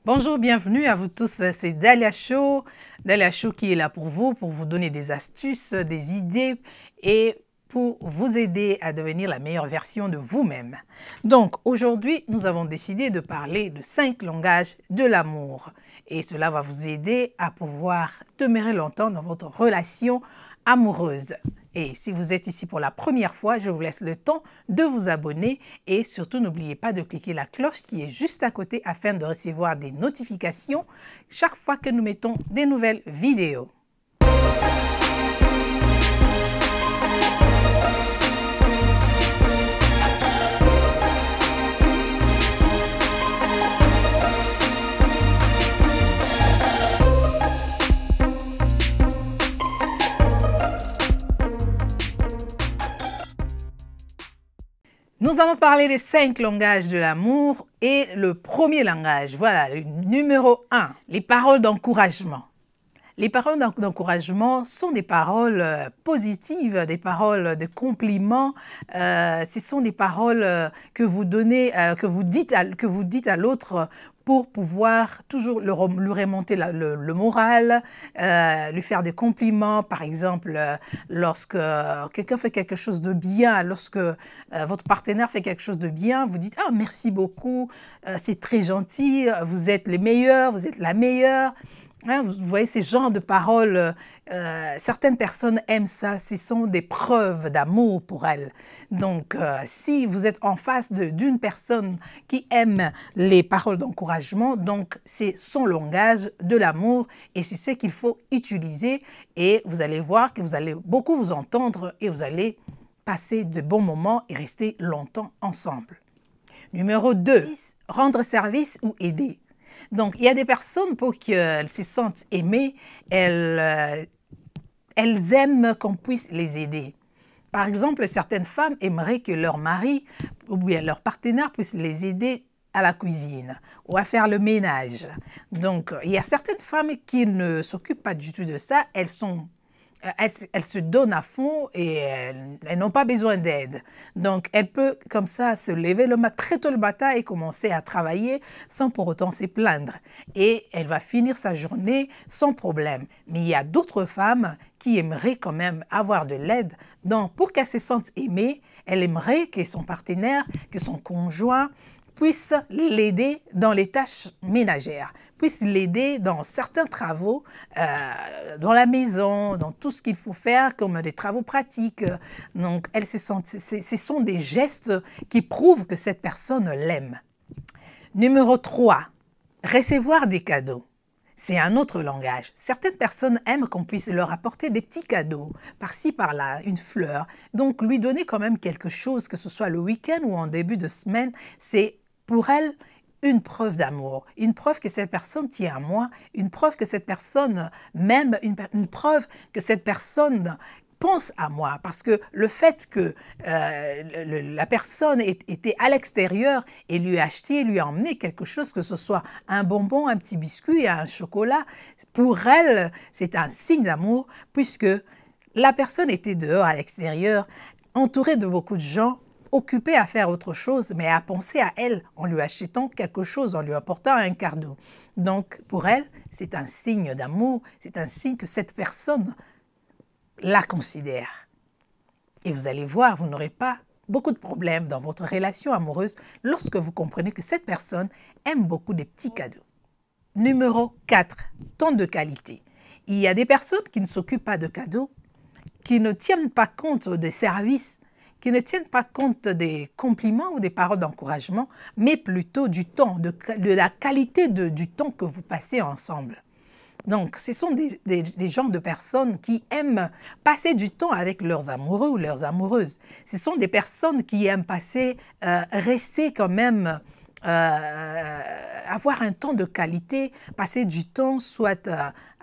Bonjour, bienvenue à vous tous, c'est Dalia Show. Dalia Show qui est là pour vous donner des astuces, des idées et pour vous aider à devenir la meilleure version de vous-même. Donc aujourd'hui, nous avons décidé de parler de 5 langages de l'amour et cela va vous aider à pouvoir demeurer longtemps dans votre relation amoureuse. Et si vous êtes ici pour la première fois, je vous laisse le temps de vous abonner et surtout n'oubliez pas de cliquer la cloche qui est juste à côté afin de recevoir des notifications chaque fois que nous mettons des nouvelles vidéos. Nous allons parler des 5 langages de l'amour et le premier langage, voilà, le numéro 1, les paroles d'encouragement. Les paroles d'encouragement sont des paroles positives, des paroles de compliments. Ce sont des paroles que vous donnez, que vous dites à l'autre pour pouvoir toujours lui remonter le moral, lui faire des compliments. Par exemple, lorsque quelqu'un fait quelque chose de bien, lorsque votre partenaire fait quelque chose de bien, vous dites « Ah, merci beaucoup, c'est très gentil, vous êtes les meilleurs, vous êtes la meilleure ». Hein, vous voyez ces genres de paroles, certaines personnes aiment ça, ce sont des preuves d'amour pour elles. Donc, si vous êtes en face d'une personne qui aime les paroles d'encouragement, donc c'est son langage de l'amour et c'est ce qu'il faut utiliser et vous allez voir que vous allez beaucoup vous entendre et vous allez passer de bons moments et rester longtemps ensemble. Numéro 2, rendre service ou aider. Donc, il y a des personnes pour qu'elles se sentent aimées, elles aiment qu'on puisse les aider. Par exemple, certaines femmes aimeraient que leur mari ou bien leur partenaire puisse les aider à la cuisine ou à faire le ménage. Donc, il y a certaines femmes qui ne s'occupent pas du tout de ça, elles se donnent à fond et elles n'ont pas besoin d'aide. Donc, elle peut comme ça se lever très tôt le matin et commencer à travailler sans pour autant se plaindre. Et elle va finir sa journée sans problème. Mais il y a d'autres femmes qui aimeraient quand même avoir de l'aide. Donc, pour qu'elle se sente aimée, elle aimerait que son partenaire, que son conjoint puisse l'aider dans les tâches ménagères, puisse l'aider dans certains travaux, dans la maison, dans tout ce qu'il faut faire comme des travaux pratiques. Donc, ce sont des gestes qui prouvent que cette personne l'aime. Numéro 3, recevoir des cadeaux. C'est un autre langage. Certaines personnes aiment qu'on puisse leur apporter des petits cadeaux, par-ci, par-là, une fleur. Donc, lui donner quand même quelque chose, que ce soit le week-end ou en début de semaine, c'est pour elle une preuve d'amour, une preuve que cette personne tient à moi, une preuve que cette personne m'aime, une preuve que cette personne pense à moi. Parce que le fait que la personne était à l'extérieur et lui a acheté, lui a emmené quelque chose, que ce soit un bonbon, un petit biscuit, un chocolat, pour elle, c'est un signe d'amour puisque la personne était dehors à l'extérieur, entourée de beaucoup de gens, occupée à faire autre chose, mais à penser à elle en lui achetant quelque chose, en lui apportant un cadeau. Donc, pour elle, c'est un signe d'amour, c'est un signe que cette personne la considère. Et vous allez voir, vous n'aurez pas beaucoup de problèmes dans votre relation amoureuse lorsque vous comprenez que cette personne aime beaucoup des petits cadeaux. Numéro 4, temps de qualité. Il y a des personnes qui ne s'occupent pas de cadeaux, qui ne tiennent pas compte des services, qui ne tiennent pas compte des compliments ou des paroles d'encouragement, mais plutôt du temps, de la qualité du temps que vous passez ensemble. Donc, ce sont des genres de personnes qui aiment passer du temps avec leurs amoureux ou leurs amoureuses. Ce sont des personnes qui aiment rester quand même, avoir un temps de qualité, passer du temps soit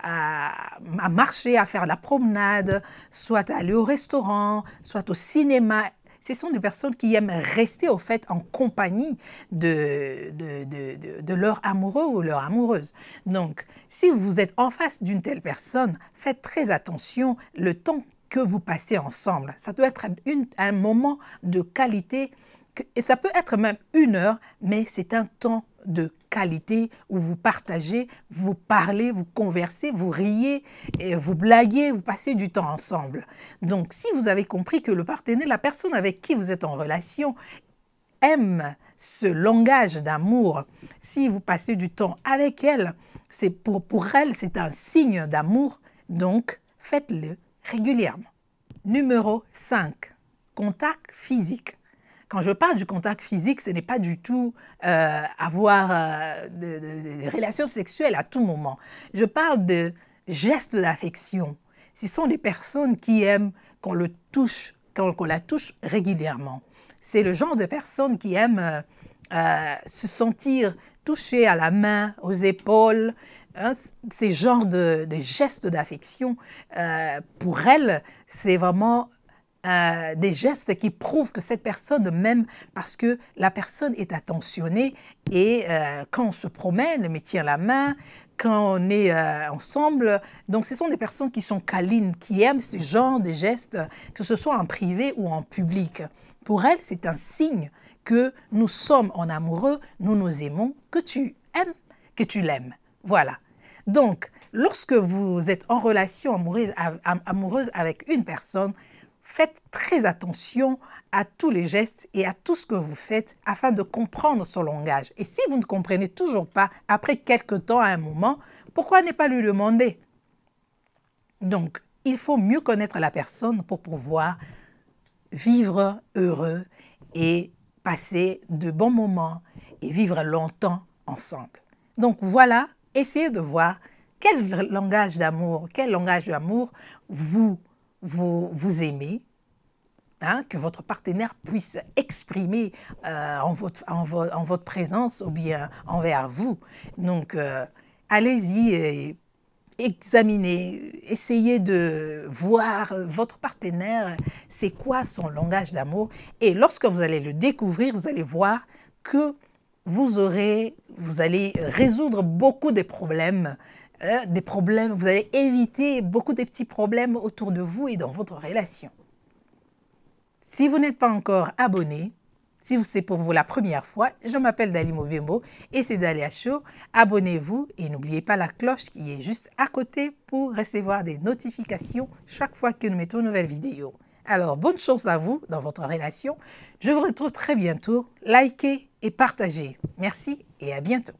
à marcher, à faire la promenade, soit à aller au restaurant, soit au cinéma. Ce sont des personnes qui aiment rester au fait en compagnie de leur amoureux ou leur amoureuse. Donc, si vous êtes en face d'une telle personne, faites très attention le temps que vous passez ensemble. Ça doit être un moment de qualité et ça peut être même 1 heure, mais c'est un temps de qualité où vous partagez, vous parlez, vous conversez, vous riez, et vous blaguez, vous passez du temps ensemble. Donc, si vous avez compris que le partenaire, la personne avec qui vous êtes en relation, aime ce langage d'amour, si vous passez du temps avec elle, c'est pour elle, c'est un signe d'amour, donc faites-le régulièrement. Numéro 5, contact physique. Quand je parle du contact physique, ce n'est pas du tout avoir des relations sexuelles à tout moment. Je parle de gestes d'affection. Ce sont des personnes qui aiment qu'on la touche régulièrement. C'est le genre de personnes qui aiment se sentir touchées à la main, aux épaules. Hein, ces genres de gestes d'affection, pour elles, c'est vraiment des gestes qui prouvent que cette personne m'aime parce que la personne est attentionnée et quand on se promène, me tient la main, quand on est ensemble. Donc, ce sont des personnes qui sont câlines, qui aiment ce genre de gestes, que ce soit en privé ou en public. Pour elles, c'est un signe que nous sommes en amoureux, nous nous aimons, que tu aimes, que tu l'aimes. Voilà. Donc, lorsque vous êtes en relation amoureuse avec une personne, faites très attention à tous les gestes et à tout ce que vous faites afin de comprendre son langage. Et si vous ne comprenez toujours pas, après quelque temps, à un moment, pourquoi ne pas lui demander? Donc, il faut mieux connaître la personne pour pouvoir vivre heureux et passer de bons moments et vivre longtemps ensemble. Donc voilà, essayez de voir quel langage d'amour vous aimez, hein, que votre partenaire puisse exprimer en votre présence ou bien envers vous. Donc, allez-y et examinez, essayez de voir votre partenaire, c'est quoi son langage d'amour. Et lorsque vous allez le découvrir, vous allez voir que vous allez résoudre beaucoup de problèmes, vous allez éviter beaucoup de petits problèmes autour de vous et dans votre relation. Si vous n'êtes pas encore abonné, si c'est pour vous la première fois, je m'appelle Dali Mobembo et c'est Dalia Show. Abonnez-vous et n'oubliez pas la cloche qui est juste à côté pour recevoir des notifications chaque fois que nous mettons une nouvelle vidéo. Alors, bonne chance à vous dans votre relation. Je vous retrouve très bientôt. Likez et partagez. Merci et à bientôt.